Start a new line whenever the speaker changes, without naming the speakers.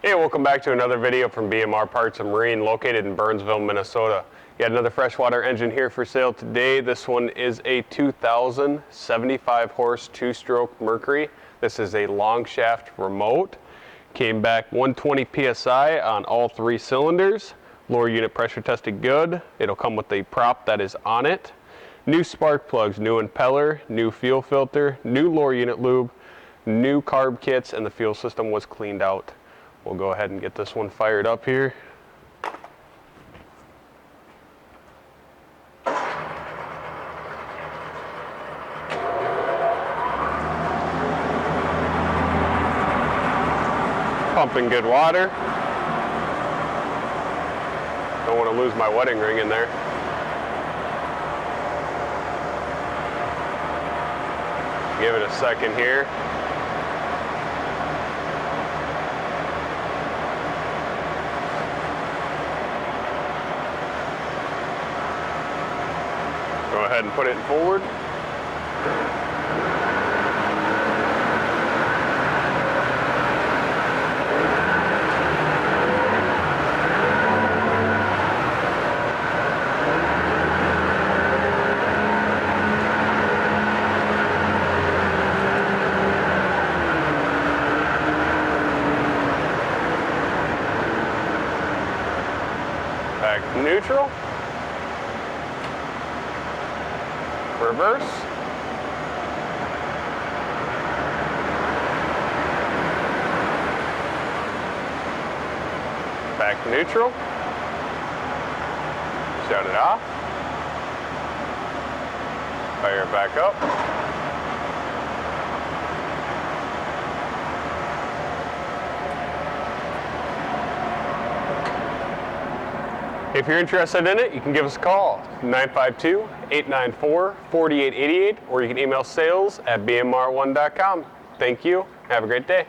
Hey, welcome back to another video from BMR Parts and Marine located in Burnsville, Minnesota. Got another freshwater engine here for sale today. This one is a 2075 horse two-stroke Mercury. This is a long shaft remote. Came back 120 PSI on all 3 cylinders. Lower unit pressure tested good. It'll come with the prop that is on it. New spark plugs, new impeller, new fuel filter, new lower unit lube, new carb kits, and the fuel system was cleaned out. We'll go ahead and get this one fired up here. Pumping good water. Don't want to lose my wedding ring in there. Give it a second here. Go ahead and put it forward. Back neutral. Reverse. Back neutral. Shut it off. Fire it back up. If you're interested in it, you can give us a call, 952-894-4888, or you can email sales@bmr1.com. Thank you. Have a great day.